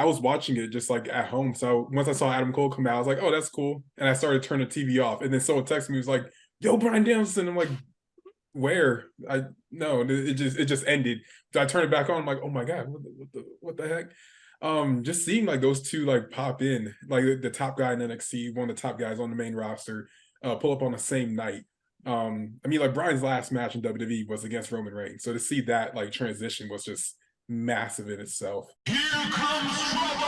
I was watching it just like at home. So once I saw Adam Cole come out, I was like, oh, that's cool. And I started turning the TV off. And then someone texted me, was like, yo, Bryan Danielson. I'm like, where? I no, it just ended. So I turned it back on. I'm like, oh my God, what the heck? Just seeing like those two like pop in, like the top guy in NXT, one of the top guys on the main roster, pull up on the same night. I mean, like Bryan's last match in WWE was against Roman Reigns. So to see that like transition was just massive in itself. Here comes trouble!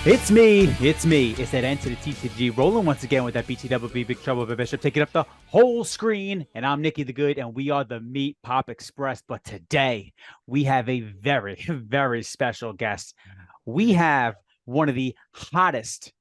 It's me. It's that N to the T to the G. Rolling once again with that BTWB Big Trouble with Bishop, taking up the whole screen. And I'm Nikki the Good, and we are the Meatpop Express. But today we have a very, very special guest. We have one of the hottest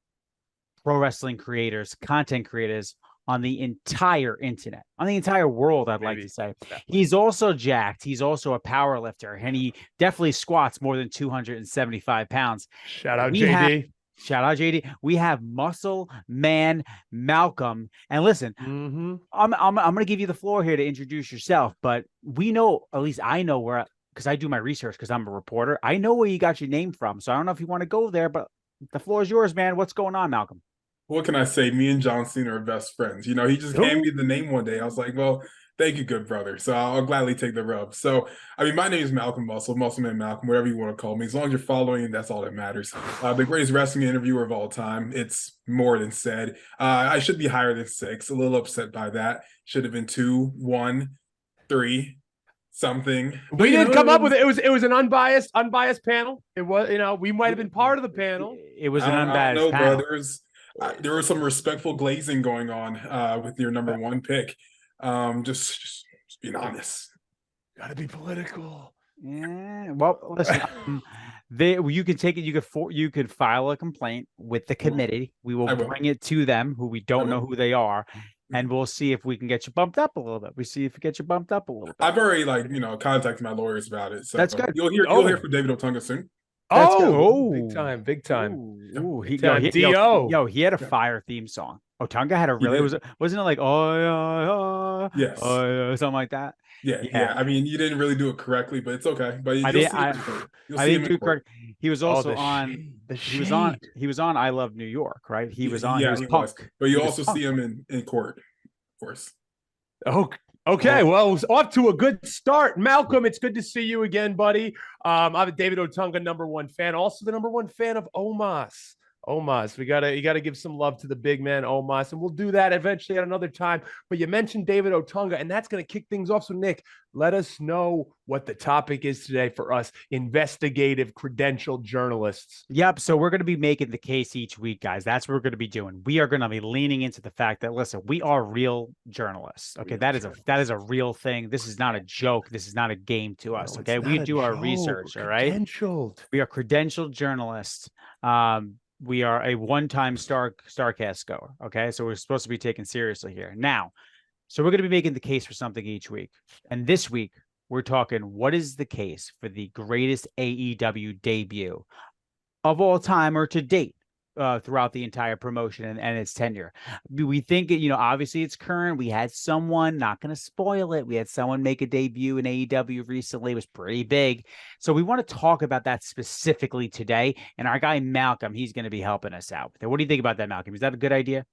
pro wrestling creators, content creators on the entire internet, on the entire world, I'd like to say. Definitely. He's also jacked. He's also a power lifter, and he definitely squats more than 275 pounds. Shout out JD. Shout out JD. We have Muscle Man Malcolm. And listen, I'm going to give you the floor here to introduce yourself, but we know, at least I know where, because I do my research because I'm a reporter. I know where you got your name from. So I don't know if you want to go there, but the floor is yours, man. What's going on, Malcolm? What can I say? Me and John Cena are best friends. You know, he just handed me the name one day. I was like, well, thank you, good brother. So I'll gladly take the rub. So, I mean, my name is Malcolm Muscleman Malcolm, whatever you want to call me. As long as you're following, that's all that matters. The greatest wrestling interviewer of all time. It's more than said. I should be higher than 6. A little upset by that. Should have been 2, 1, 3. Something. We didn't come up with it. It was an unbiased panel. It was, we might have been part of the panel. It was an unbiased panel. Bro. There was some respectful glazing going on with your number 1 pick. Just being honest. Gotta be political. Yeah. Well, listen. You can take it. You could file a complaint with the committee. We will bring it to them, who we don't know who they are, and we'll see if we can get you bumped up a little bit. We see if we get you bumped up a little bit. I've already contacted my lawyers about it. So that's good. You'll hear from David Otunga soon. Big time. He had a fire theme song. Otunga had a really wasn't it like yes, something like that? Yeah. I mean, you didn't really do it correctly, but it's okay. But I didn't do it correct. He was also on. He was on I Love New York, right? He was on. Yeah, he was Punk. But you also see him in court, of course. Okay, well, it's off to a good start. Malcolm, it's good to see you again, buddy. I'm a David Otunga #1 fan, also the #1 fan of Omos. You gotta give some love to the big man Omos, and we'll do that eventually at another time. But you mentioned David Otunga, and that's gonna kick things off. So Nick, let us know what the topic is today for us investigative credentialed journalists. Yep. So we're going to be making the case each week, guys. That's what we're going to be doing. We are going to be leaning into the fact that, listen, we are real journalists. Okay. That is a real thing. This is not a joke. This is not a game to us. Okay. We do our research. All right. We are credentialed journalists. We are a one-time Starcast goer. Okay. So we're supposed to be taken seriously here. Now, so we're going to be making the case for something each week. And this week, we're talking, what is the case for the greatest AEW debut of all time or to date throughout the entire promotion and its tenure? We think, obviously it's current. We had someone, not going to spoil it, we had someone make a debut in AEW recently. It was pretty big. So we want to talk about that specifically today. And our guy, Malcolm, he's going to be helping us out. What do you think about that, Malcolm? Is that a good idea?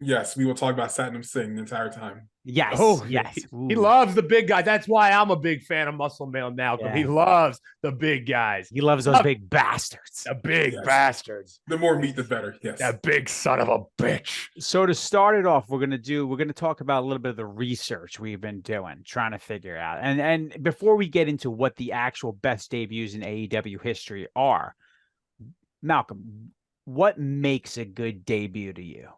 Yes, we will talk about Satnam Singh the entire time. Yes. Yes. He loves the big guy. That's why I'm a big fan of Muscle Man Malcolm. Yeah. He loves the big guys. He loves those big bastards. The big bastards. The more meat, the better. Yes. That big son of a bitch. So to start it off, we're going to talk about a little bit of the research we've been doing, trying to figure out. And before we get into what the actual best debuts in AEW history are, Malcolm, what makes a good debut to you?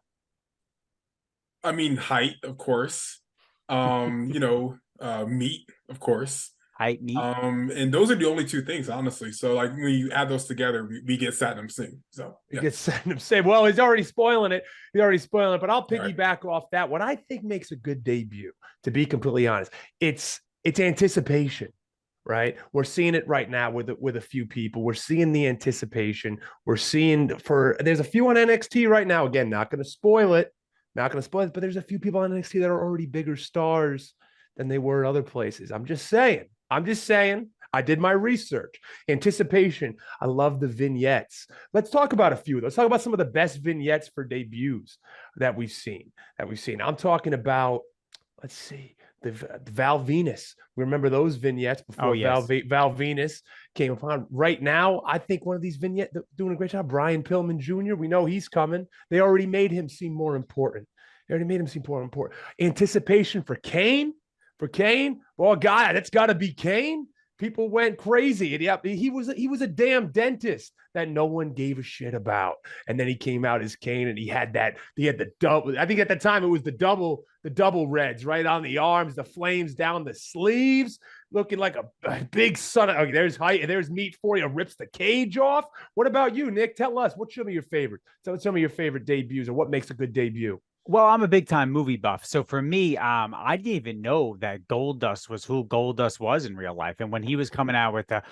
I mean, height, of course. Meat, of course. Height, meat. And those are the only 2 things, honestly. So, like, when you add those together, we get Satnam Singh. So, yeah. We get Satnam Singh. Well, he's already spoiling it. But I'll piggyback off that. What I think makes a good debut, to be completely honest, it's anticipation. Right, we're seeing it right now with a few people. We're seeing the anticipation. We're seeing there's a few on NXT right now. Again, not going to spoil it. But there's a few people on NXT that are already bigger stars than they were in other places. I'm just saying. I did my research. Anticipation. I love the vignettes. Let's talk about a few. Let's talk about some of the best vignettes for debuts that we've seen. I'm talking about, let's see, the Val Venus. We remember those vignettes before Val Venus came upon. Right now, I think one of these vignettes doing a great job. Brian Pillman Jr. We know he's coming. They already made him seem more important. Anticipation for Kane. Well, God, that's got to be Kane. People went crazy. And he was a damn dentist that no one gave a shit about. And then he came out as Kane, and he had the double. I think at the time it was the double reds right on the arms, the flames down the sleeves, looking like a big son. Okay, there's meat for you. Rips the cage off. What about you, Nick? Tell us what's some of your favorite debuts, or what makes a good debut. Well, I'm a big time movie buff. So for me, I didn't even know that Goldust was who Goldust was in real life. And when he was coming out with the,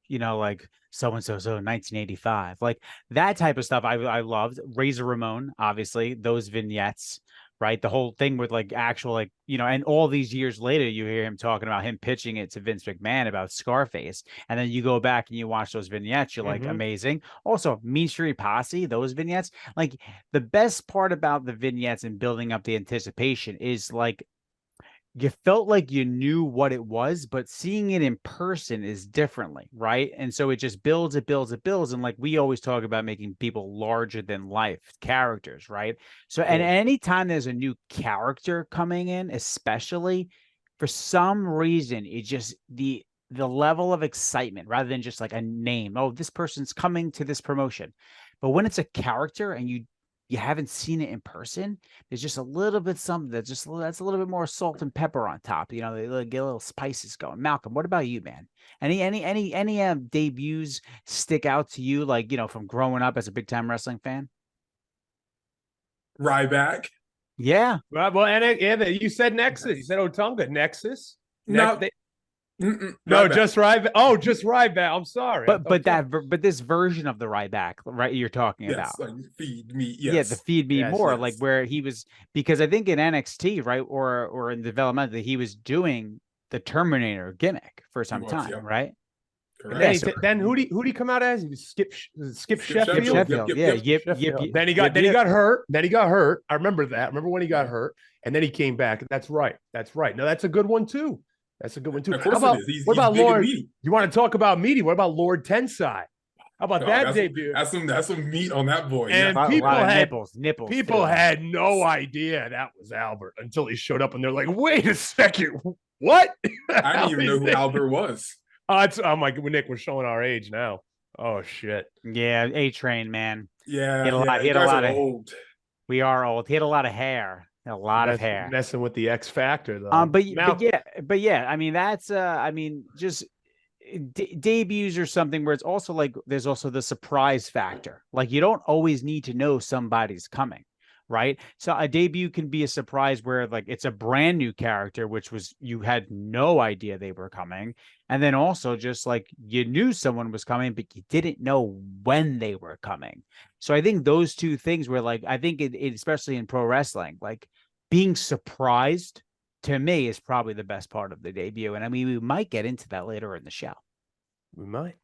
like so-and-so 1985, like that type of stuff, I loved. Razor Ramon, obviously, those vignettes, right? The whole thing with like actual, like, and all these years later, you hear him talking about him pitching it to Vince McMahon about Scarface. And then you go back and you watch those vignettes, you're like, amazing. Also, Mean Street Posse, those vignettes, like the best part about the vignettes and building up the anticipation is like, you felt like you knew what it was, but seeing it in person is differently, right? And so it just builds. And like we always talk about making people larger than life characters, right? So, and anytime there's a new character coming in, especially for some reason, it just the level of excitement rather than just like a name. Oh, this person's coming to this promotion. But when it's a character and you haven't seen it in person, there's just a little bit something that's a little bit more salt and pepper on top. They get a little spices going. Malcolm, what about you, man? Any debuts stick out to you, like, from growing up as a big time wrestling fan? Ryback. Yeah. Well, and you said Nexus. You said Otunga. Nexus. No. No, just Ryback. Oh, just Ryback. I'm sorry. But this version of the Ryback, right? You're talking about. Like feed me. Yes. Yeah, the feed me more, like where he was, because I think in NXT, right, or in development, that he was doing the Terminator gimmick for some time, right? Then who'd he come out as? He was Skip Sheffield. Yep. Then he got hurt. I remember that. I remember when he got hurt, and then he came back. That's right. No, that's a good one too. Of course he's about big Lord? and meaty. You want to talk about meaty? What about Lord Tensai? How about that debut? That's some meat on that boy. And people had nipples. People had no idea that was Albert until he showed up, and they're like, "Wait a second, what?" I didn't even know who Albert was. I'm like, Nick, we're showing our age now. Oh shit. Yeah, A-Train, man. Yeah, he had a lot of old. We are old. He had a lot of hair. Of hair. Messing with the X Factor, though. But yeah. I mean, that's just debuts or something where it's also like there's also the surprise factor. Like you don't always need to know somebody's coming, right? So a debut can be a surprise where like it's a brand new character, which was you had no idea they were coming, and then also just like you knew someone was coming, but you didn't know when they were coming. So I think those two things were like, I think it especially in pro wrestling, like being surprised to me is probably the best part of the debut. And I mean, we might get into that later in the show. We might.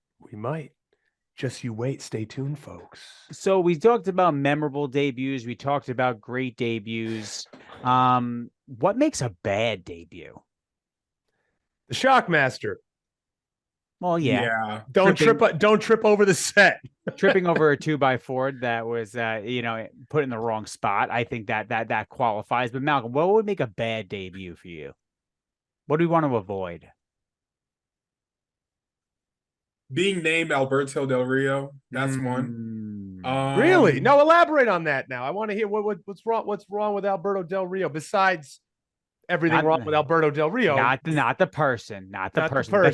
Just you wait. Stay tuned, folks. So we talked about memorable debuts. We talked about great debuts. What makes a bad debut? The Shockmaster. Well, yeah. Don't trip over the set. Tripping over a 2x4 that was, put in the wrong spot. I think that qualifies. But Malcolm, what would make a bad debut for you? What do we want to avoid? Being named Alberto Del Rio. That's one. Really? No, elaborate on that now. I want to hear what's wrong. What's wrong with Alberto Del Rio besides everything wrong with Alberto Del Rio? Not the person, the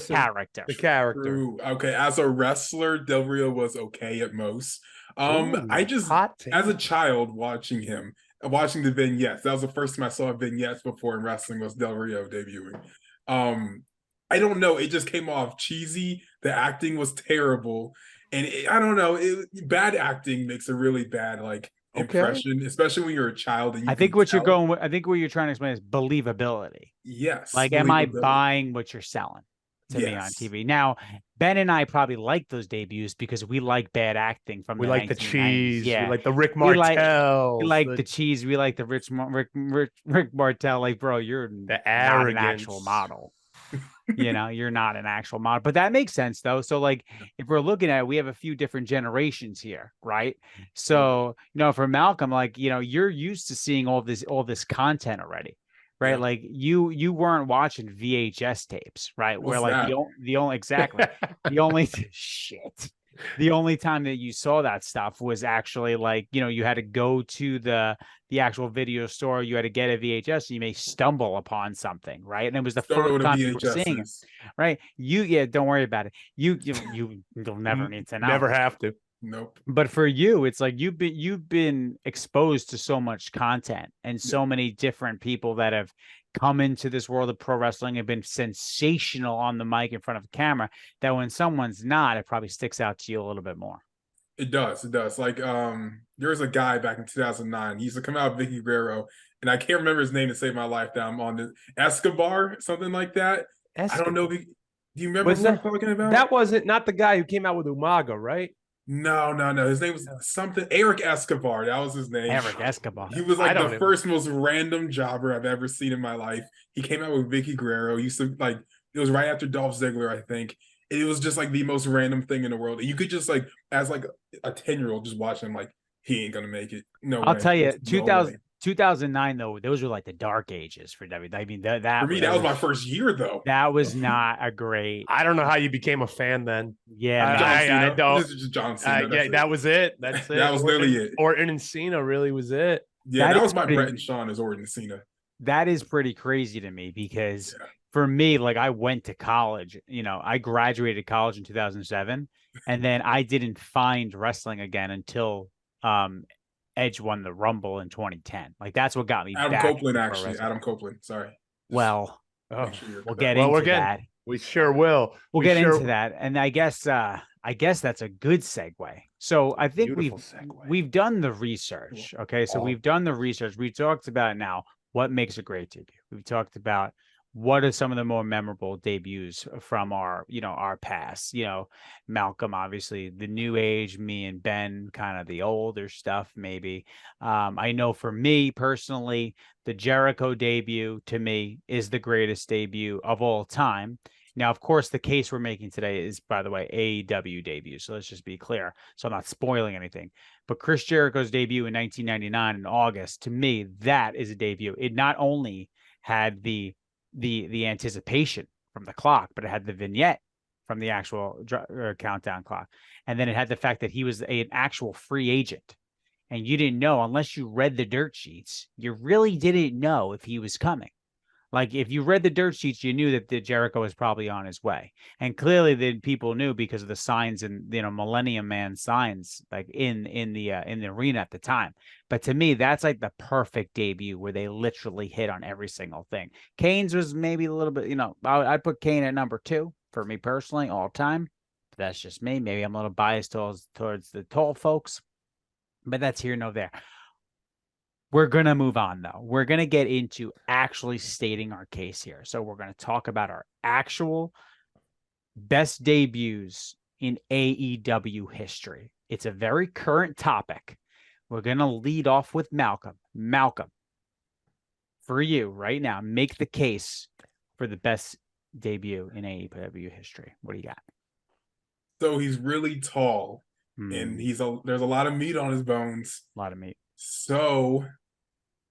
character. The character. True. Okay, as a wrestler, Del Rio was okay at most. I just as a child watching the vignettes. That was the first time I saw vignettes before in wrestling was Del Rio debuting. I don't know. It just came off cheesy. The acting was terrible. And I don't know. Bad acting makes a really bad, like, impression, especially when you're a child and you I can think what you're tell. going with, I think what you're trying to explain is believability. Yes, Like, am I believability. buying what you're selling to me on Yes, TV? Now, Ben and I probably like those debuts because we like bad acting from We the like the 1990s. cheese. We Yeah. like the Rick We like Martels. the cheese. We like the Rick Martel. Like, bro, you're the not an actual arrogance. model. You're not an actual model. But that makes sense though. So like if we're looking at it, we have a few different generations here, right? So, for Malcolm, like, you're used to seeing all this content already. Right. yeah. Like you weren't watching VHS tapes, right? Where What's like that? the only exactly the only shit. The only time that you saw that stuff was actually like, you had to go to the actual video store, you had to get a VHS, you may stumble upon something, right? And it was the Don't know first what a time you were VHS seeing it, is. right? Don't worry about it. You'll never need to know. Never have to. Nope. But for you, it's like you've been exposed to so much content and so many different people that have come into this world of pro wrestling and been sensational on the mic in front of a camera that when someone's not, it probably sticks out to you a little bit more. It does. It does. Like, there was a guy back in 2009. He used to come out, Vicky Guerrero, and I can't remember his name to save my life. That I'm on the Escobar, something like that. I don't know. Do you remember who I'm talking about? That wasn't not the guy who came out with Umaga, right? No. His name was something. Eric Escobar. That was his name. Eric Escobar. He was like the first most random jobber I've ever seen in my life. He came out with Vicky Guerrero. He used to like. It was right after Dolph Ziggler, I think. It was just like the most random thing in the world. You could just like, as like a 10-year-old, just watch him like he ain't gonna make it. No, I'll way. tell you, No way. 2009 though, those were like the dark ages for WWE. I mean, that For me, that was my first year though. That was not a great. I don't know how you became a fan then. Yeah, John Cena. I don't. This is just John Cena. Yeah, that was it. That's it. That was literally it. Orton and Cena really was it. Yeah, that was my Brett and Sean as Orton and Cena. That is pretty crazy to me because for me, like I went to college, I graduated college in 2007 and then I didn't find wrestling again until Edge won the Rumble in 2010. Like that's what got me Adam back Copeland, into actually. Adam Copeland. Sorry. Well, Sure we'll get into that. We sure will. We'll get into that. And I guess that's a good segue. So I think we've done the research. Okay. So we've done the research. We've talked about now what makes a great debut. We've talked about what are some of the more memorable debuts from our past, Malcolm, obviously the new age, me and Ben, kind of the older stuff, maybe. I know for me personally, the Jericho debut to me is the greatest debut of all time. Now, of course, the case we're making today is, by the way, AEW debut. So let's just be clear. So I'm not spoiling anything. But Chris Jericho's debut in 1999 in August, to me, that is a debut. It not only had the anticipation from the clock, but it had the vignette from the actual countdown clock. And then it had the fact that he was an actual free agent. And you didn't know, unless you read the dirt sheets, you really didn't know if he was coming. Like if you read the dirt sheets, you knew that the Jericho was probably on his way. And clearly the people knew because of the signs and, Millennium Man signs like in the arena at the time. But to me, that's like the perfect debut where they literally hit on every single thing. Kane's was maybe a little bit, I'd put Kane at number 2 for me personally all time. But that's just me. Maybe I'm a little biased towards the tall folks, but that's here, no there. We're going to move on, though. We're going to get into actually stating our case here. So we're going to talk about our actual best debuts in AEW history. It's a very current topic. We're going to lead off with Malcolm. Malcolm, for you right now, make the case for the best debut in AEW history. What do you got? So he's really tall, and there's a lot of meat on his bones. A lot of meat. So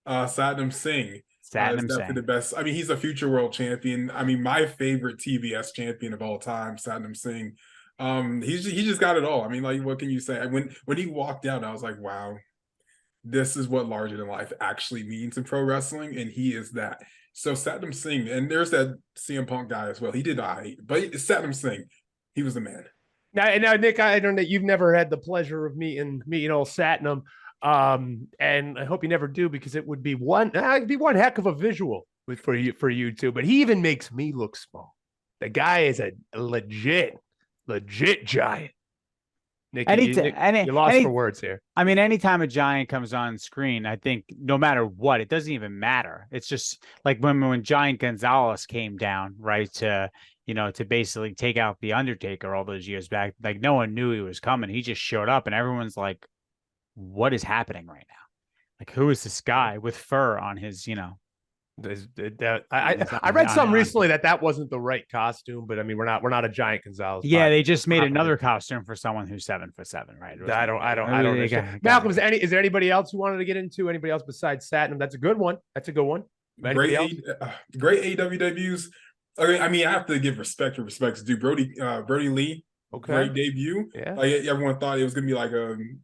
Satnam Singh. Is definitely the best. I mean, he's a future world champion. I mean, my favorite TBS champion of all time, Satnam Singh. He just got it all. I mean, like, what can you say? When he walked out, I was like, wow, this is what larger than life actually means in pro wrestling, and he is that. So Satnam Singh, and there's that CM Punk guy as well. He did but Satnam Singh, he was the man. Now, Nick, I don't know. You've never had the pleasure of meeting old Satnam. And I hope you never do because it would be one heck of a visual for you too. But he even makes me look small. The guy is a legit giant. Nick, Any, Nick, any, you're lost any, for words here. I mean, anytime a giant comes on screen, I think no matter what, it doesn't even matter. It's just like when Giant Gonzalez came down, right, to basically take out the Undertaker all those years back. Like no one knew he was coming. He just showed up, and everyone's like, "What is happening right now? Like, who is this guy with fur on his, I read some recently that wasn't the right costume, but I mean, we're not a Giant Gonzalez. Yeah, they just made another costume for someone who's 7'7", right? I don't understand. Malcolm, is there anybody else you wanted to get into? Anybody else besides Satnam? That's a good one. Anybody else? Great AEW debuts. I mean, I have to give respect to respects due. Brody Lee, great debut. Yeah. Like everyone thought it was gonna be like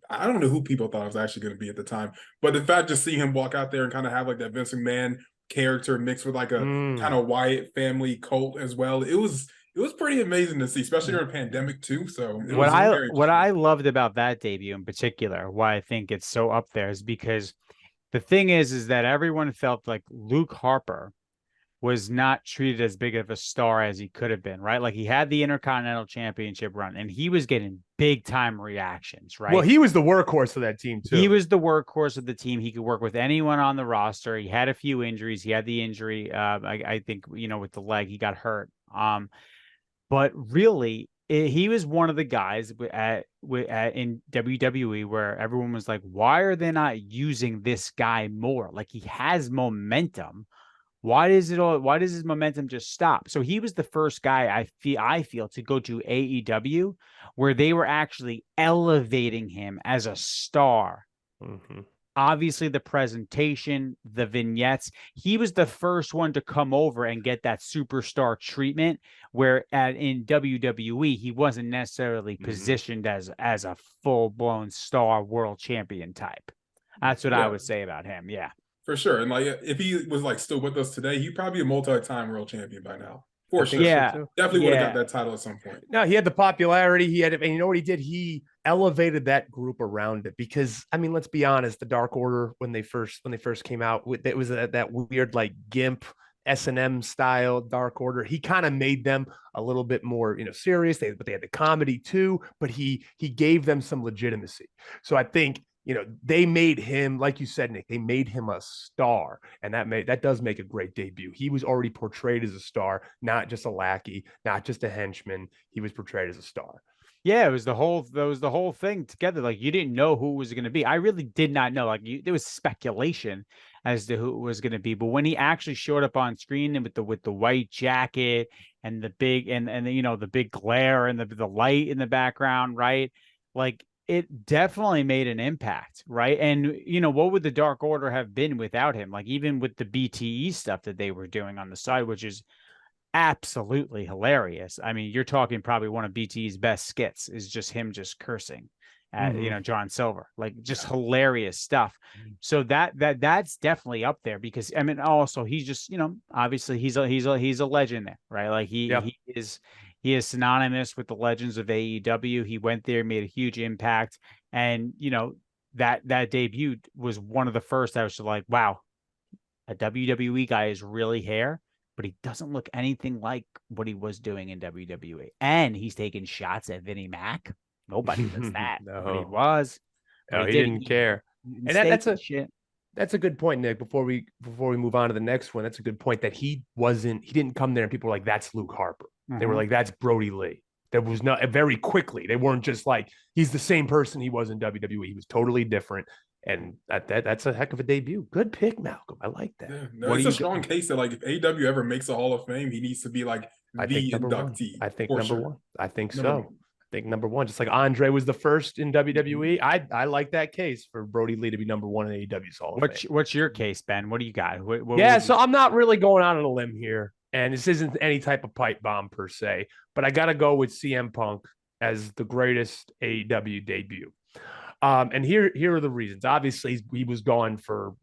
I don't know who people thought it was actually gonna be at the time, but the fact just seeing him walk out there and kind of have like that Vince McMahon character mixed with like a kind of Wyatt family cult as well. It was pretty amazing to see, especially during a pandemic too. So what I loved about that debut in particular, why I think it's so up there, is because the thing is that everyone felt like Luke Harper was not treated as big of a star as he could have been, right? Like he had the Intercontinental Championship run and he was getting big time reactions, right? Well, he was the workhorse of that team too. He was the workhorse of the team. He could work with anyone on the roster. He had a few injuries. He had the injury, I think, with the leg, he got hurt. But really, he was one of the guys in WWE where everyone was like, why are they not using this guy more? Like he has momentum. Why does his momentum just stop? So he was the first guy I feel to go to AEW where they were actually elevating him as a star. Mm-hmm. Obviously the presentation, the vignettes, he was the first one to come over and get that superstar treatment where in WWE, he wasn't necessarily positioned as a full-blown star world champion type. That's what I would say about him. Yeah. For sure. And like if he was like still with us today, he'd probably be a multi-time world champion by now. For sure. Yeah. Definitely would have got that title at some point. No, he had the popularity. He had it, and you know what he did? He elevated that group around it because I mean, let's be honest, the Dark Order when they first came out, it was that weird like gimp S&M style Dark Order. He kind of made them a little bit more, serious. But they had the comedy too, but he gave them some legitimacy. So I think they made him, like you said, Nick, they made him a star. And that does make a great debut. He was already portrayed as a star, not just a lackey, not just a henchman. He was portrayed as a star. Yeah, it was the whole thing together. Like you didn't know who it was going to be. I really did not know. Like there was speculation as to who it was going to be. But when he actually showed up on screen and with the white jacket and the big and the big glare and the light in the background, right? Like it definitely made an impact, right? And what would the Dark Order have been without him? Like even with the BTE stuff that they were doing on the side, which is absolutely hilarious. I mean, you're talking probably one of BTE's best skits is just him just cursing at John Silver, like just hilarious stuff. So that's definitely up there because I mean, also he's just obviously he's a legend there, right? Like he is synonymous with the legends of AEW. He went there, made a huge impact, and that debut was one of the first I was like, wow, a WWE guy is really here, but he doesn't look anything like what he was doing in WWE. And he's taking shots at Vinnie Mac. Nobody does that. No. But he was. No, he didn't care. And that's a good point, Nick. Before we move on to the next one, that's a good point that he didn't come there and people were like, that's Luke Harper. They were like, that's Brody Lee. There was not very quickly. They weren't just like, he's the same person he was in WWE. He was totally different. And that's a heck of a debut. Good pick, Malcolm. I like that. Yeah, no, it's a strong case that like if AEW ever makes a Hall of Fame, he needs to be like the inductee. I think number one. I think so. I think number one, just like Andre was the first in WWE. I like that case for Brody Lee to be number one in AEW's Hall of Fame. What's your case, Ben? What do you got? So I'm not really going out on a limb here, and this isn't any type of pipe bomb per se, but I got to go with CM Punk as the greatest AEW debut. And here are the reasons. Obviously, he was gone for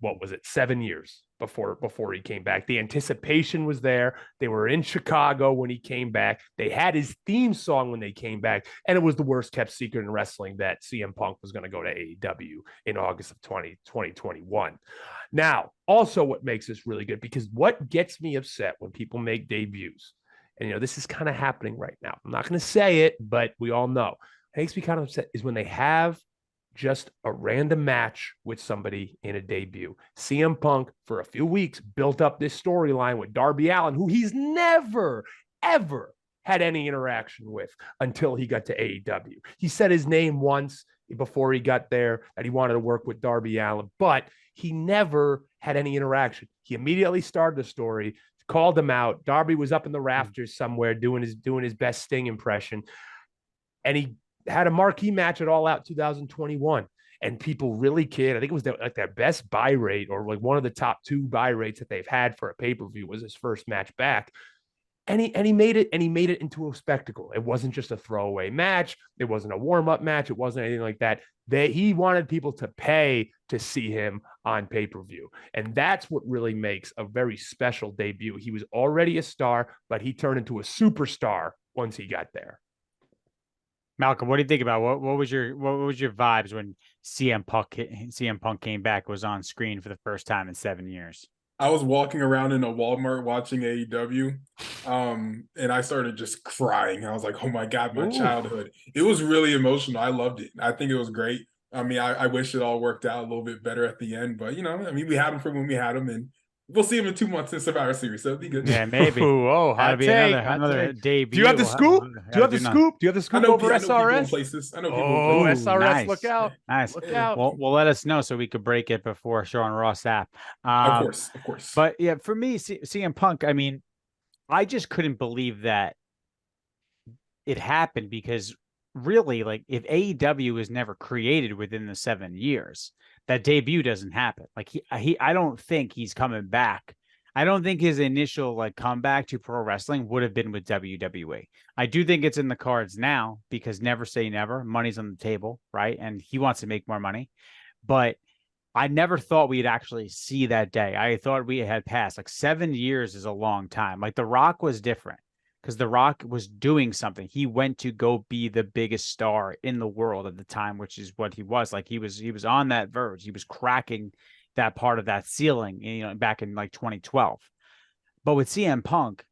7 years before he came back. The anticipation was there. They were in Chicago when he came back. They had his theme song when they came back, and it was the worst kept secret in wrestling that CM Punk was going to go to AEW in August of 2021. Now, also what makes this really good, because what gets me upset when people make debuts, and this is kind of happening right now. I'm not going to say it, but we all know. makes me kind of upset is when they have just a random match with somebody in a debut. CM Punk, for a few weeks, built up this storyline with Darby Allin, who he's never, ever had any interaction with until he got to AEW. He said his name once before he got there that he wanted to work with Darby Allin, but he never had any interaction. He immediately started the story, called him out. Darby was up in the rafters somewhere doing his best Sting impression, and he had a marquee match at All Out 2021. And people really cared. I think it was their best buy rate, or like one of the top 2 buy rates that they've had for a pay-per-view was his first match back. And he made it into a spectacle. It wasn't just a throwaway match. It wasn't a warm-up match. It wasn't anything like that. He wanted people to pay to see him on pay-per-view. And that's what really makes a very special debut. He was already a star, but he turned into a superstar once he got there. Malcolm, what do you think about what was your vibes when CM Punk came back, was on screen for the first time in 7 years? I was walking around in a Walmart watching AEW, and I started just crying. I was like, "Oh my God, my childhood!" It was really emotional. I loved it. I think it was great. I mean, I wish it all worked out a little bit better at the end, but I mean, we had him for when we had him, and we'll see him in 2 months in Survivor Series, so it'll be good. Yeah, maybe. Oh, That'll be another debut. Do you have the scoop? Do you have the scoop? Do you have the scoop over I know people in SRS? places. I know people in places. SRS, nice. look out. Nice. Look out. Well, let us know so we could break it before Sean Ross app. Of course. But yeah, for me, CM Punk, I mean, I just couldn't believe that it happened, because really, like, if AEW was never created within the 7 years, that debut doesn't happen. Like, I don't think he's coming back. I don't think his initial like comeback to pro wrestling would have been with WWE. I do think it's in the cards now, because never say never. Money's on the table, right? And he wants to make more money. But I never thought we'd actually see that day. I thought we had passed. Like 7 years is a long time. Like The Rock was different, because The Rock was doing something. He went to go be the biggest star in the world at the time, which is what he was. Like he was on that verge. He was cracking that part of that ceiling, back in like 2012. But with CM Punk,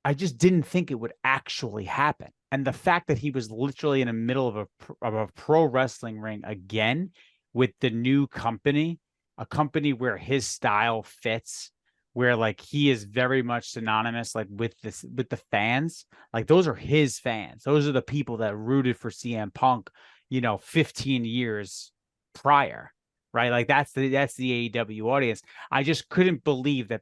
I just didn't think it would actually happen. And the fact that he was literally in the middle of a pro wrestling ring again with the new company, a company where his style fits, where like he is very much synonymous like with the fans. Like those are his fans. Those are the people that rooted for CM Punk, 15 years prior, right? Like that's the AEW audience. I just couldn't believe that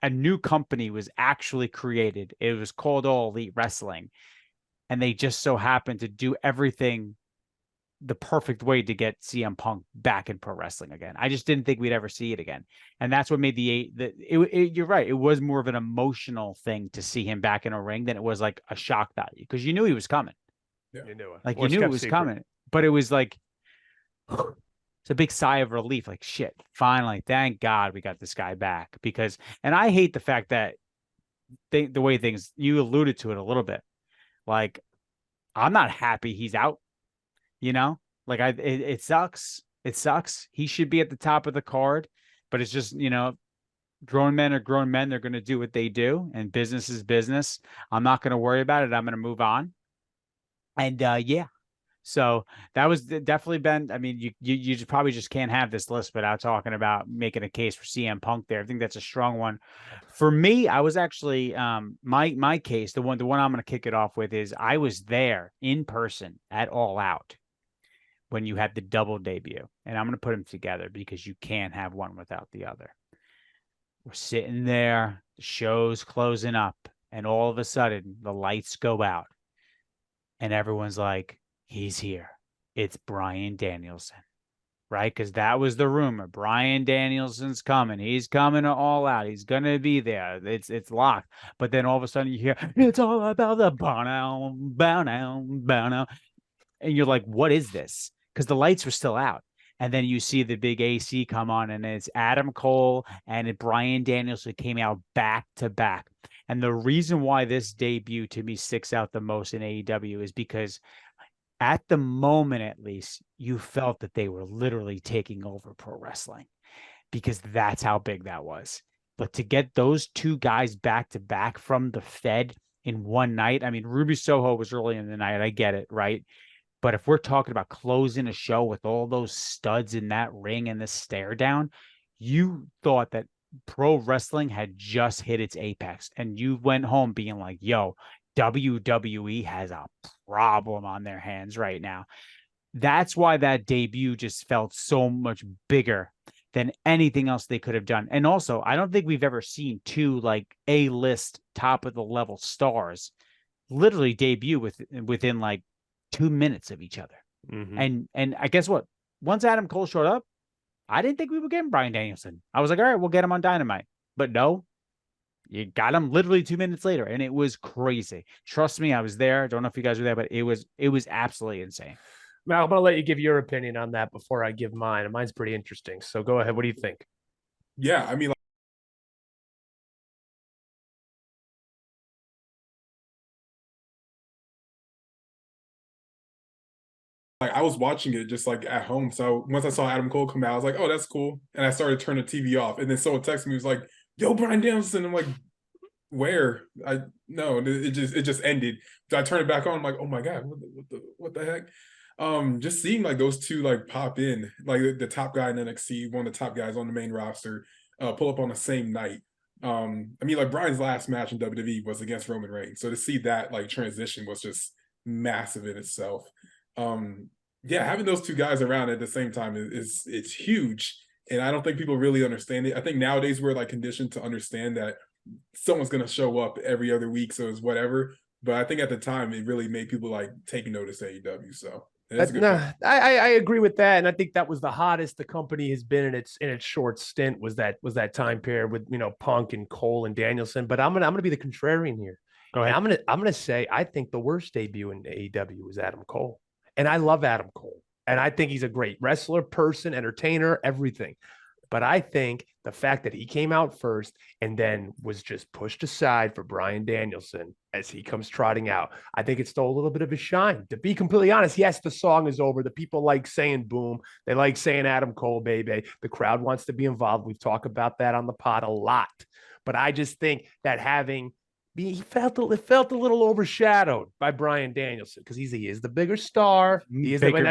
a new company was actually created. It was called All Elite Wrestling, and they just so happened to do everything the perfect way to get CM Punk back in pro wrestling again. I just didn't think we'd ever see it again. And that's what made you're right. It was more of an emotional thing to see him back in a ring than it was like a shock value, because you knew he was coming. Yeah. You knew it. Like you knew it was coming, but it was like, it's a big sigh of relief. Like, shit, finally, thank God we got this guy back. Because, and I hate the fact that the way things, you alluded to it a little bit. Like, I'm not happy he's out. Like it sucks. It sucks. He should be at the top of the card, but it's just, grown men are grown men. They're going to do what they do, and business is business. I'm not going to worry about it. I'm going to move on. And yeah, so that was definitely been. I mean, you probably just can't have this list without talking about making a case for CM Punk there. I think that's a strong one. For me, I was actually my case. The one I'm going to kick it off with is I was there in person at All Out when you had the double debut, and I'm going to put them together because you can't have one without the other. We're sitting there, the show's closing up, and all of a sudden the lights go out, and everyone's like, he's here. It's Bryan Danielson, right? Because that was the rumor. Bryan Danielson's coming. He's coming to All Out. He's going to be there. It's locked. But then all of a sudden you hear, it's all about the bow now, bow now, bow now. And you're like, what is this? Because the lights were still out. And then you see the big AC come on, and it's Adam Cole and Bryan Danielson came out back to back. And the reason why this debut to me sticks out the most in AEW is because at the moment, at least, you felt that they were literally taking over pro wrestling, because that's how big that was. But to get those two guys back to back from the Fed in one night. I mean, Ruby Soho was early in the night. I get it, right? But if we're talking about closing a show with all those studs in that ring and the stare down, you thought that pro wrestling had just hit its apex, and you went home being like, yo, WWE has a problem on their hands right now. That's why that debut just felt so much bigger than anything else they could have done. And also, I don't think we've ever seen two like A-list top of the level stars literally debut within like 2 minutes of each other. Mm-hmm. And I guess what? Once Adam Cole showed up, I didn't think we would get Bryan Danielson. I was like, all right, we'll get him on Dynamite. But no, you got him literally 2 minutes later, and it was crazy. Trust me, I was there. Don't know if you guys were there, but it was absolutely insane. Mal, I'm gonna let you give your opinion on that before I give mine, and mine's pretty interesting. So go ahead. What do you think? Yeah, I mean, like I was watching it just like at home. So once I saw Adam Cole come out, I was like, oh, that's cool. And I started turning the TV off. And then someone texted me, was like, yo, Bryan Danielson. I'm like, where? I no, it just ended. So I turned it back on. I'm like, oh my God, what the heck? Just seeing like those two like pop in, like the top guy in NXT, one of the top guys on the main roster, pull up on the same night. I mean, like Bryan's last match in WWE was against Roman Reigns. So to see that like transition was just massive in itself. Yeah, having those two guys around at the same time is it's huge. And I don't think people really understand it. I think nowadays we're like conditioned to understand that someone's gonna show up every other week, so it's whatever. But I think at the time it really made people like take notice of AEW. So that's a good point. I agree with that, and I think that was the hottest the company has been in its short stint was that time period with Punk and Cole and Danielson. But I'm gonna be the contrarian here. Go ahead. And I'm gonna say I think the worst debut in AEW was Adam Cole, and I love Adam Cole, and I think he's a great wrestler, person, entertainer, everything. But I think the fact that he came out first and then was just pushed aside for Bryan Danielson as he comes trotting out, I think it stole a little bit of his shine. To be completely honest, yes, the song is over. The people like saying boom. They like saying Adam Cole, baby. The crowd wants to be involved. We've talked about that on the pod a lot. But I just think that he felt a little overshadowed by Bryan Danielson because he is the bigger star. He is Bigger.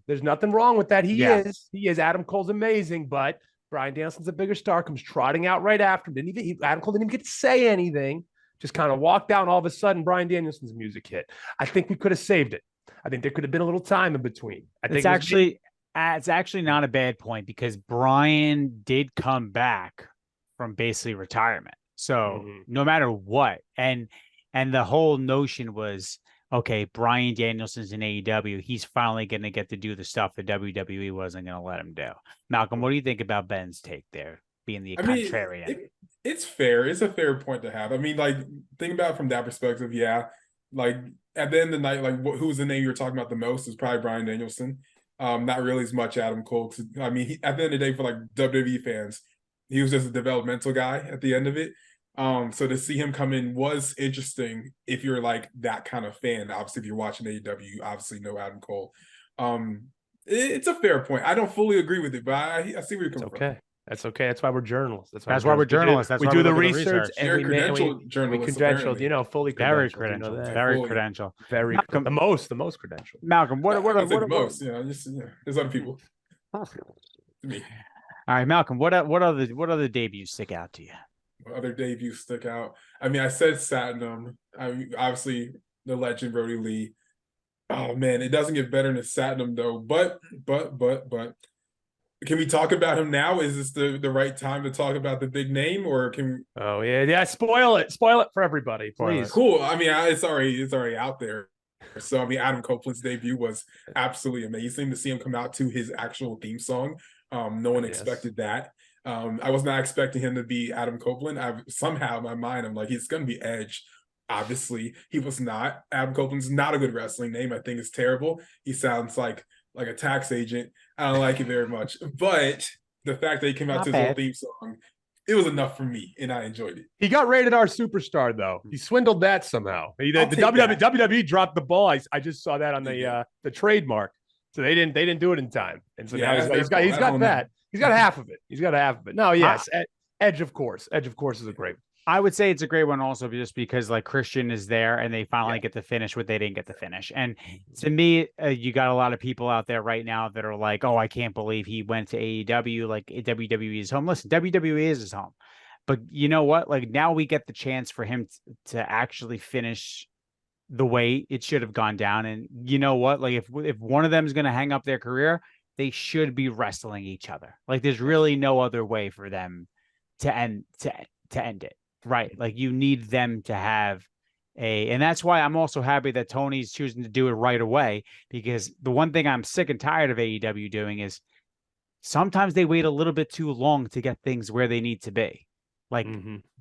there's nothing wrong with that. He Yeah. is. Adam Cole's amazing, but Bryan Danielson's a bigger star, comes trotting out right after him. Adam Cole didn't even get to say anything. Just kind of walked down. All of a sudden, Bryan Danielson's music hit. I think we could have saved it. I think there could have been a little time in between. It's actually not a bad point because Bryan did come back from basically retirement. So no matter what, and the whole notion was, okay, Bryan Danielson's in AEW. He's finally going to get to do the stuff that WWE wasn't going to let him do. Malcolm, what do you think about Ben's take there, being the contrarian? It's fair. It's a fair point to have. I mean, like, think about it from that perspective. Yeah, like at the end of the night, like who's the name you're talking about the most is probably Bryan Danielson. Not really as much Adam Cole. I mean, at the end of the day, for like WWE fans, he was just a developmental guy at the end of it. So to see him come in was interesting if you're like that kind of fan. Obviously, if you're watching AEW, you obviously know Adam Cole. It's a fair point. I don't fully agree with it, but I see where you're coming from. That's okay. That's why we're journalists. That's why we're journalists. We do the research and we credentialed, fully very credentialed. Very credentialed. Very Malcolm, the most credentialed. Malcolm, what the most? There's other people. Me. All right, Malcolm, what other debuts stick out to you? What other debuts stick out? I mean, I said Satnam. I mean, obviously the legend Brody Lee. Oh man, it doesn't get better than Satnam though. But can we talk about him now? Is this the right time to talk about the big name, or can we? Oh yeah. Spoil it for everybody, please. Cool. I mean, it's already out there. So I mean, Adam Copeland's debut was absolutely amazing to see him come out to his actual theme song. No one expected that. I was not expecting him to be Adam Copeland. Somehow in my mind, I'm like, he's going to be Edge. Obviously, he was not. Adam Copeland's not a good wrestling name. I think it's terrible. He sounds like a tax agent. I don't like it very much. But the fact that he came out to his own theme song, it was enough for me, and I enjoyed it. He got rated R superstar, though. He swindled that somehow. The WWE dropped the ball. I just saw that on the trademark. So they didn't do it in time. And so now he's got that. He's got half of it. No, yes. Edge, of course. Edge, of course, is a great. I would say it's a great one also just because like Christian is there and they finally get to finish what they didn't get to finish. And to me, you got a lot of people out there right now that are like, oh, I can't believe he went to AEW, like WWE is home. Listen, WWE is his home. But you know what? Like now we get the chance for him to actually finish the way it should have gone down. And you know what? Like if one of them is going to hang up their career, they should be wrestling each other. Like there's really no other way for them to end it. Right. Like you need them to have and that's why I'm also happy that Tony's choosing to do it right away, because the one thing I'm sick and tired of AEW doing is sometimes they wait a little bit too long to get things where they need to be. Like,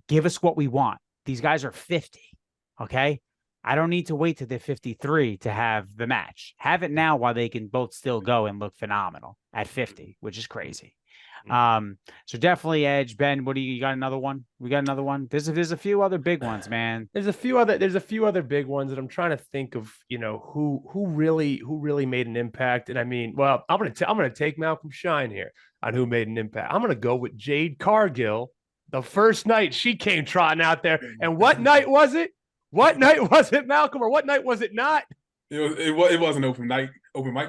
give us what we want. These guys are 50. Okay. I don't need to wait till they're 53 to have the match. Have it now while they can both still go and look phenomenal at 50, which is crazy. So definitely Edge. Ben, what do you got? Another one? We got another one. There's a few other big ones, man. There's a few other big ones that I'm trying to think of, who really made an impact. And I mean, well, I'm gonna take Malcolm Shine here on who made an impact. I'm gonna go with Jade Cargill. The first night she came trotting out there, and what night was it? What night was it, Malcolm, or what night was it not? It wasn't open mic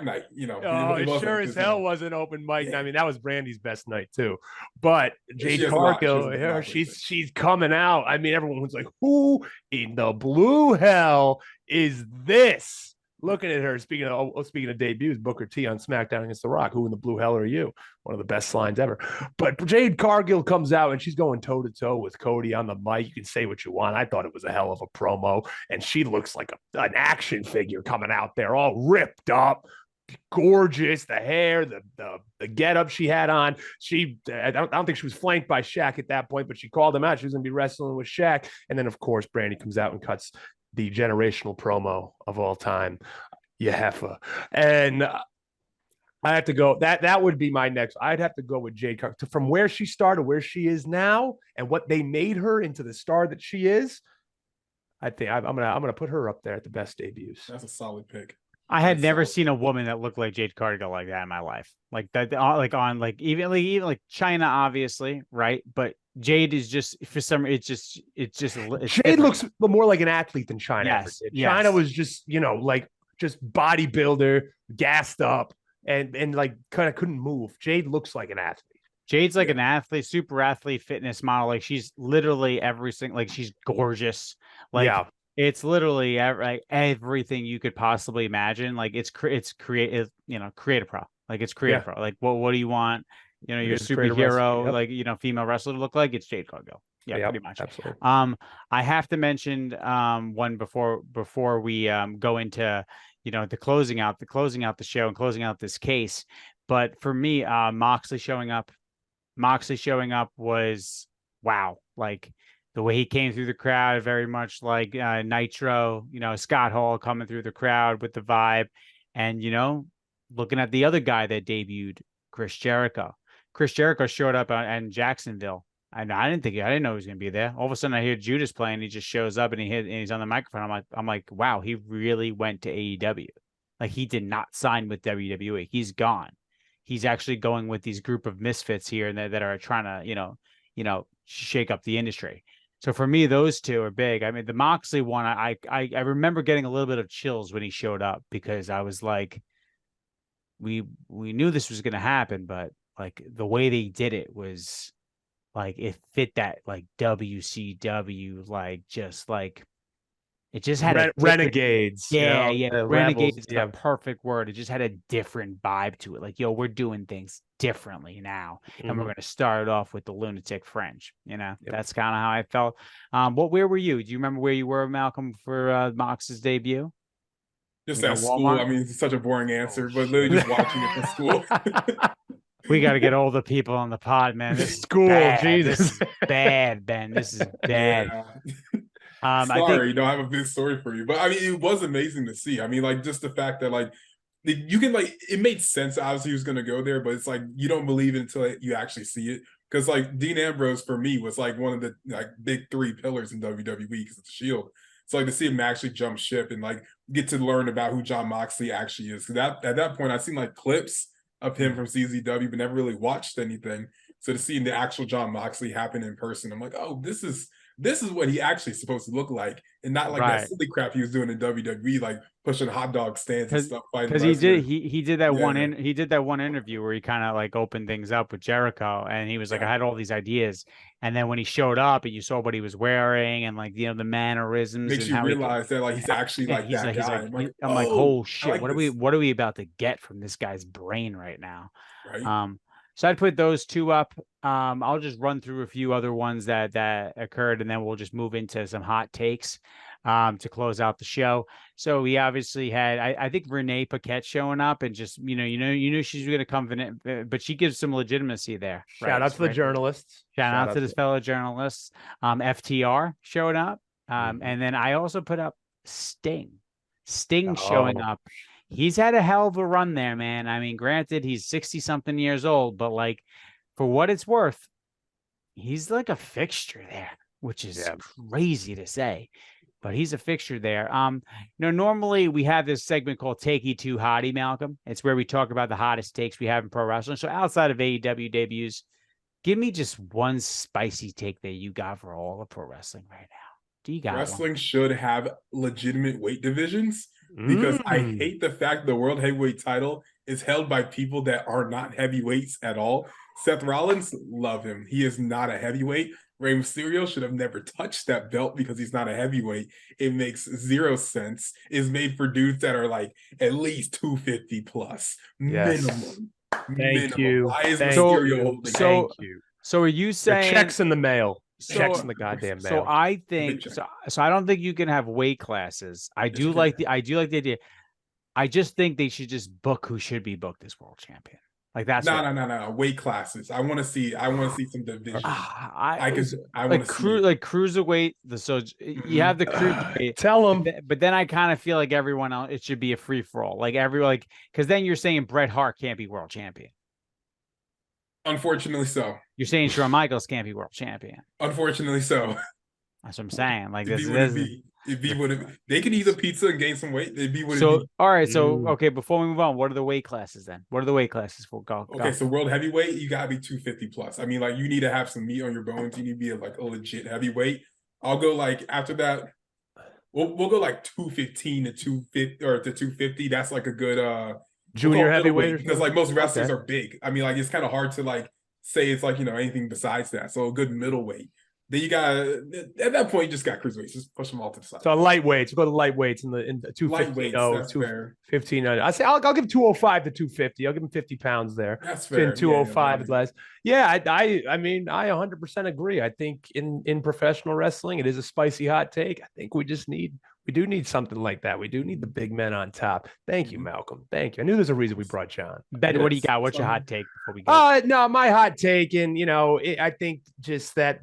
night. It sure as hell wasn't open mic. Yeah. I mean, that was Brandy's best night too. But Jade Cargill, she's coming out. I mean, everyone was like, "Who in the blue hell is this?" Looking at her, speaking of debuts, Booker T on SmackDown against The Rock. Who in the blue hell are you? One of the best lines ever. But Jade Cargill comes out and she's going toe to toe with Cody on the mic. You can say what you want. I thought it was a hell of a promo, and she looks like an action figure coming out there, all ripped up, gorgeous. The hair, the getup she had on. I don't think she was flanked by Shaq at that point, but she called him out. She was going to be wrestling with Shaq, and then of course Brandy comes out and cuts the generational promo of all time, Yehefa. And I have to go. That would be my next. I'd have to go with Jade Cargill from where she started, where she is now, and what they made her into the star that she is. I think I'm gonna put her up there at the best debuts. That's a solid pick. I had never seen a woman that looked like Jade Cargill like that in my life. Like that, even like China, obviously, right? But Jade is just for some. It's Jade different. looks more like an athlete than China ever did. Yes. China was just just bodybuilder, gassed up, and like kind of couldn't move. Jade looks like an athlete. Jade's like an athlete, super athlete, fitness model. Like she's literally everything. Like she's gorgeous. Like it's literally like everything you could possibly imagine. Like it's creative, creative pro. Like it's creative pro. Like what do you want? You're a superhero, like female wrestler to look like. It's Jade Cargill. Yeah, pretty much. Absolutely. I have to mention one before we go into the closing out the show and closing out this case. But for me, Moxley showing up was wow. Like the way he came through the crowd, very much like Nitro, Scott Hall coming through the crowd with the vibe. And, looking at the other guy that debuted, Chris Jericho. Chris Jericho showed up in Jacksonville. And I didn't know he was going to be there. All of a sudden I hear Judas playing. He just shows up and he's on the microphone. I'm like, wow, he really went to AEW. Like he did not sign with WWE. He's gone. He's actually going with these group of misfits here and that are trying to, shake up the industry. So for me, those two are big. I mean, the Moxley one, I remember getting a little bit of chills when he showed up because I was like, we knew this was going to happen, but like the way they did it was like it fit that like WCW, like just like it just had renegades. Renegades is the perfect word. It just had a different vibe to it. Like, yo, we're doing things differently now, and we're going to start it off with the lunatic French. That's kind of how I felt. Where were you? Do you remember where you were, Malcolm, for Mox's debut? Just at school. I mean, it's such a boring answer, but literally just watching it from school. We got to get all the people on the pod, man. This is school. Bad. Jesus, this is bad, Ben. This is bad. Sorry, I have a big story for you, but I mean, it was amazing to see. I mean, like just the fact that like you can like it made sense. Obviously, he was going to go there, but it's like you don't believe it until you actually see it. Because like Dean Ambrose for me was like one of the like big three pillars in WWE because it's the Shield. So like to see him actually jump ship and like get to learn about who Jon Moxley actually is. Because at that point, I've seen like clips of him from CZW, but never really watched anything. So to see the actual Jon Moxley happen in person, I'm like, oh, this is this is what he actually supposed to look like, and not like that Right. silly crap he was doing in WWE, like pushing hot dog stands and stuff, fighting Because wrestlers. he did that Yeah, he did that one interview where he kind of like opened things up with Jericho, and he was like, I yeah. had all these ideas, and then when he showed up and you saw what he was wearing and like the mannerisms Makes and you how he realize that like he's actually and like that guy. I'm like, Oh, oh I shit, like this. what are we about to get from this guy's brain right now? Right. So I'd put those two up. I'll just run through a few other ones that occurred, and then we'll just move into some hot takes to close out the show. So we obviously had, I think Renee Paquette showing up, and just you knew she's going to come, but she gives some legitimacy there. Shout out to the journalists. Shout out to this fellow journalists. FTR showing up, and then I also put up Sting. Sting showing up. He's had a hell of a run there, man. I mean, granted, he's 60 something years old, but like for what it's worth, he's like a fixture there, which is crazy to say, but he's a fixture there. Normally we have this segment called Take You to Hottie, Malcolm. It's where we talk about the hottest takes we have in pro wrestling. So outside of AEW debuts, give me just one spicy take that you got for all of pro wrestling right now. Do you got Wrestling one? should have legitimate weight divisions, because I hate the fact the world heavyweight title is held by people that are not heavyweights at all. Seth Rollins, love him. He is not a heavyweight. Rey Mysterio should have never touched that belt because he's not a heavyweight. It makes zero sense. It's made for dudes that are like at least 250 plus minimum. Thank you. Why is Thank Mysterio you. holding? Thank you. So are you saying checks in the mail? Checks in the goddamn mail. So I think so I don't think you can have weight classes. I do like the idea. I just think they should just book who should be booked as world champion. Like that's no. Weight classes. I want to see some division. I want to see like cruiserweight. You have the cruiserweight. Tell them. But then I kind of feel like everyone else, it should be a free for all. Because then you're saying Bret Hart can't be world champion. Unfortunately, so. You're saying Shawn Michaels can't be world champion. Unfortunately, so. That's what I'm saying. Like this It'd be what they could eat a pizza and gain some weight. It'd be what so. It'd be. All right. So okay. Before we move on, what are the weight classes then? What are the weight classes for? Go. So world heavyweight, you gotta be 250 plus. I mean, like you need to have some meat on your bones. You need to be like a legit heavyweight. I'll go like after that. We'll go like 215 to 250 or to 250. That's like a good junior heavyweight, because like most wrestlers are big. I mean, like it's kind of hard to like say it's like anything besides that. So a good middleweight. Then you got at that point you just got cruiserweights. Just push them all to the side. So lightweights, we'll go to lightweights in the 250. That's fair. 15. I say I'll give 205 to 250. I'll give him 50 pounds there. That's fair. 205 less. Yeah, I mean, I 100% agree. I think in professional wrestling, it is a spicy hot take. I think we do need something like that. We do need the big men on top. Thank you, Malcolm. Thank you. I knew there's a reason we brought John. Ben, what do you got? What's your hot take before we go? No, my hot take, and I think just that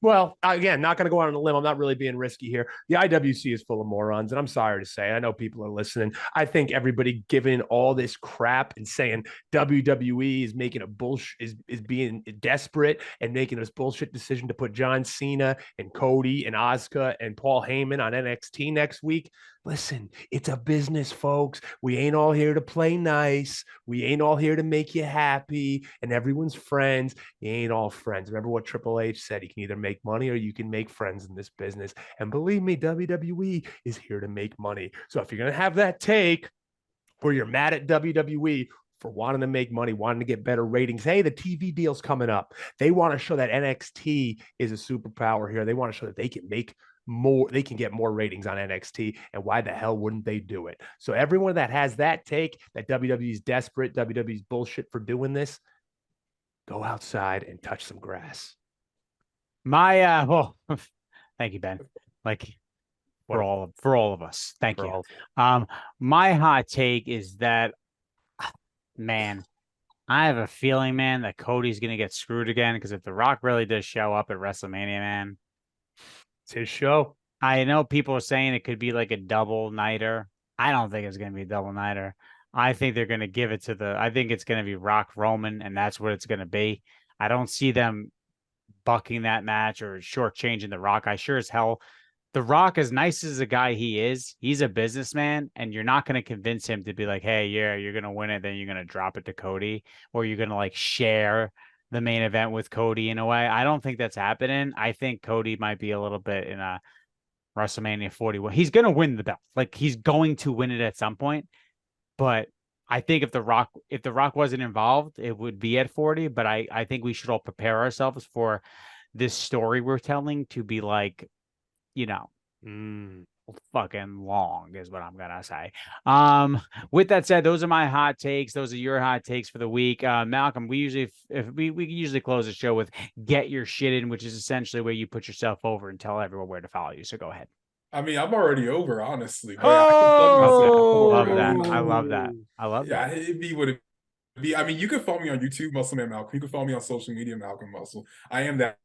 well, again, not going to go out on a limb. I'm not really being risky here. The IWC is full of morons, and I'm sorry to say, I know people are listening. I think everybody giving all this crap and saying WWE is making a bullshit, is being desperate and making this bullshit decision to put John Cena and Cody and Asuka and Paul Heyman on NXT next week. Listen, it's a business, folks. We ain't all here to play nice. We ain't all here to make you happy and everyone's friends. You ain't all friends. Remember what Triple H said? You can either make money or you can make friends in this business. And believe me, WWE is here to make money. So if you're going to have that take where you're mad at WWE for wanting to make money, wanting to get better ratings. Hey, the TV deal's coming up. They want to show that NXT is a superpower here. They want to show that they can make more, they can get more ratings on NXT, and why the hell wouldn't they do it? So everyone that has that take that WWE's desperate, WWE's bullshit for doing this, go outside and touch some grass. My thank you, Ben. Like for all of us. Thank you. My hot take is that, man, I have a feeling, man, that Cody's gonna get screwed again, because if The Rock really does show up at WrestleMania, man, it's his show. I know people are saying it could be like a double nighter. I don't think it's going to be a double nighter. I think they're going to give it to I think it's going to be Rock Roman, and that's what it's going to be. I don't see them bucking that match or shortchanging The Rock. I sure as hell, The Rock, as nice as a guy he is, he's a businessman, and you're not going to convince him to be like, hey, yeah, you're going to win it, then you're going to drop it to Cody, or you're going to like share the main event with Cody in a way. I don't think that's happening. I think Cody might be a little bit in a WrestleMania 41. He's going to win the belt. Like he's going to win it at some point. But I think if the Rock wasn't involved, it would be at 40. But I think we should all prepare ourselves for this story we're telling to be like, you know, fucking long is what I'm gonna say. With that said, those are my hot takes. Those are your hot takes for the week. Malcolm, we usually close the show with get your shit in, which is essentially where you put yourself over and tell everyone where to follow you. So go ahead. I mean, I'm already over, honestly. But Oh, love that. I love that. I love yeah, that. it'd be what it be. I mean, you can follow me on YouTube, Muscle Man Malcolm. You can follow me on social media, Malcolm Muscle. I am that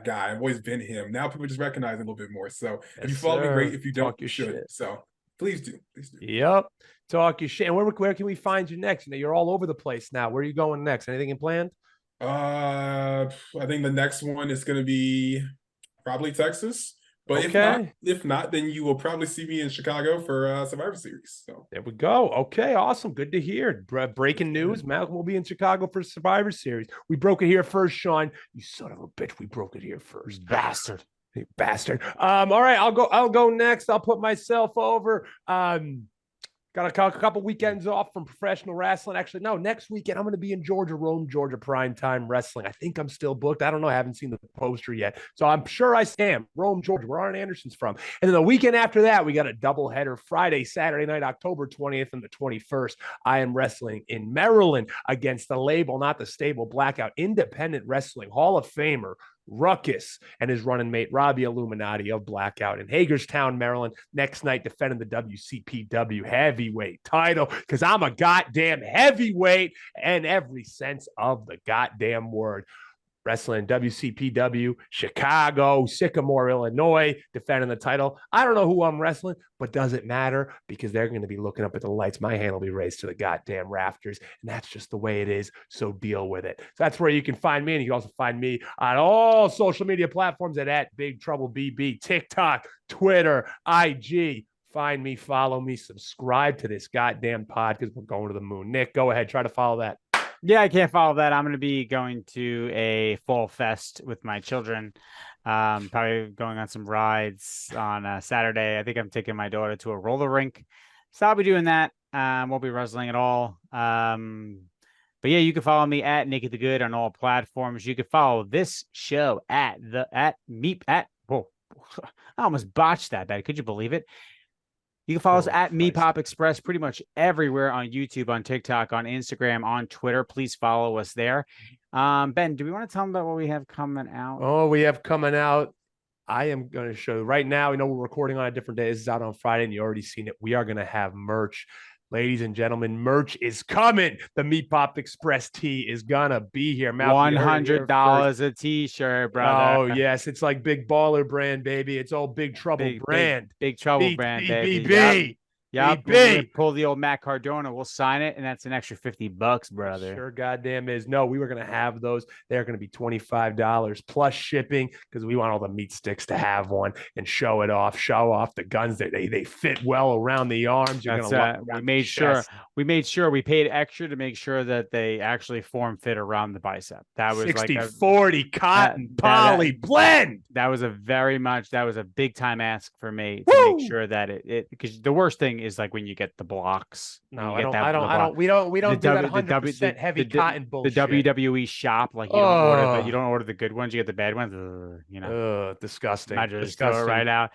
guy. I've always been him. Now people just recognize it a little bit more. So if you follow me, great. If you don't, you should. Shit. So please do. Please do. Yep. Talk your shit. And where can we find you next? You know, you're all over the place now. Where are you going next? Anything in planned? I think the next one is going to be probably Texas. But Okay. if not, then you will probably see me in Chicago for Survivor Series. So There we go. Okay, awesome. Good to hear. Breaking news. Malcolm will be in Chicago for Survivor Series. We broke it here first, Sean. You son of a bitch. We broke it here first. Bastard. You bastard. All right, I'll go next. I'll put myself over. Got a couple weekends off from professional wrestling. Actually, no, next weekend I'm going to be in Georgia, Rome, Georgia, primetime wrestling. I think I'm still booked. I don't know. I haven't seen the poster yet. So I'm sure I am. Rome, Georgia, where Arn Anderson's from. And then the weekend after that, we got a doubleheader Friday, Saturday night, October 20th and the 21st. I am wrestling in Maryland against the label, not the stable, Blackout Independent Wrestling Hall of Famer, Ruckus, and his running mate Robbie Illuminati of Blackout in Hagerstown, Maryland. Next night, defending the WCPW heavyweight title because I'm a goddamn heavyweight in every sense of the goddamn word. Wrestling WCPW, Chicago, Sycamore, Illinois, defending the title. I don't know who I'm wrestling, but does it matter? Because they're going to be looking up at the lights. My hand will be raised to the goddamn rafters, and that's just the way it is. So deal with it. So that's where you can find me, and you can also find me on all social media platforms at Big Trouble BB, TikTok, Twitter, IG. Find me, follow me, subscribe to this goddamn pod because we're going to the moon. Nick, go ahead, try to follow that. Yeah, I can't follow that. I'm going to be going to a fall fest with my children. Probably going on some rides on Saturday. I think I'm taking my daughter to a roller rink. So I'll be doing that. Won't be wrestling at all. But yeah, you can follow me at Naked the Good on all platforms. You can follow this show at whoa, I almost botched that bad. Could you believe it? You can follow us at Meatpop Express pretty much everywhere on YouTube, on TikTok, on Instagram, on Twitter. Please follow us there. Ben, do we want to tell them about what we have coming out? Oh, we have coming out. I am going to show you right now. We know we're recording on a different day. This is out on Friday, and you already seen it. We are going to have merch. Ladies and gentlemen, merch is coming. The Meatpop Express tee is gonna be here. $100 a t-shirt, brother. Oh yes, it's like Big Baller brand, baby. It's all Big Trouble brand. Big Trouble brand, baby. BB. Yep. We'll pull the old Matt Cardona. We'll sign it, and that's an extra $50, brother. Sure, goddamn is. No, we were gonna have those. They're gonna be $25 plus shipping because we want all the meat sticks to have one and show it off. Show off the guns. They fit well around the arms. You're gonna we made sure we paid extra to make sure that they actually form fit around the bicep. That was 60-40 cotton poly blend. That was a big time ask for me to make sure that it because the worst thing is like when you get the blocks. No, we don't do that 100% heavy cotton bullshit. The WWE shop, like you don't order the good ones, you get the bad ones. Disgusting. I just throw it right out.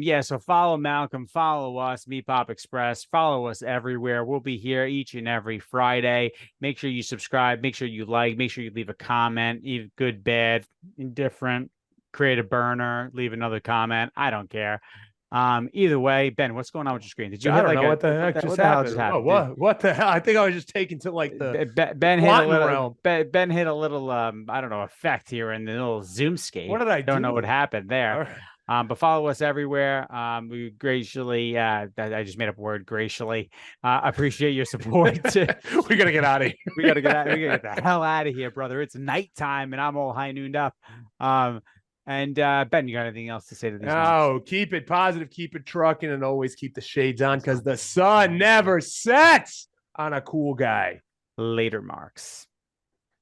Yeah, so follow Malcolm, follow us, Meatpop Express, follow us everywhere. We'll be here each and every Friday. Make sure you subscribe, make sure you like, make sure you leave a comment, either good, bad, indifferent, create a burner, leave another comment. I don't care. Either way, Ben, what's going on with your screen? Did you I don't know what the heck just happened? Oh, what the hell? I think I was just taken to like the Ben hit a little Ben hit a little I don't know, effect here in the little Zoomscape. What did I do? Don't know what happened there. But follow us everywhere. We graciously I just made up a word, graciously. Appreciate your support. We gotta get out of here. We gotta get the hell out of here, brother. It's nighttime and I'm all high nooned up. And Ben, you got anything else to say to these? No, keep it positive, keep it trucking, and always keep the shades on because the sun never sets on a cool guy. Later, Marks.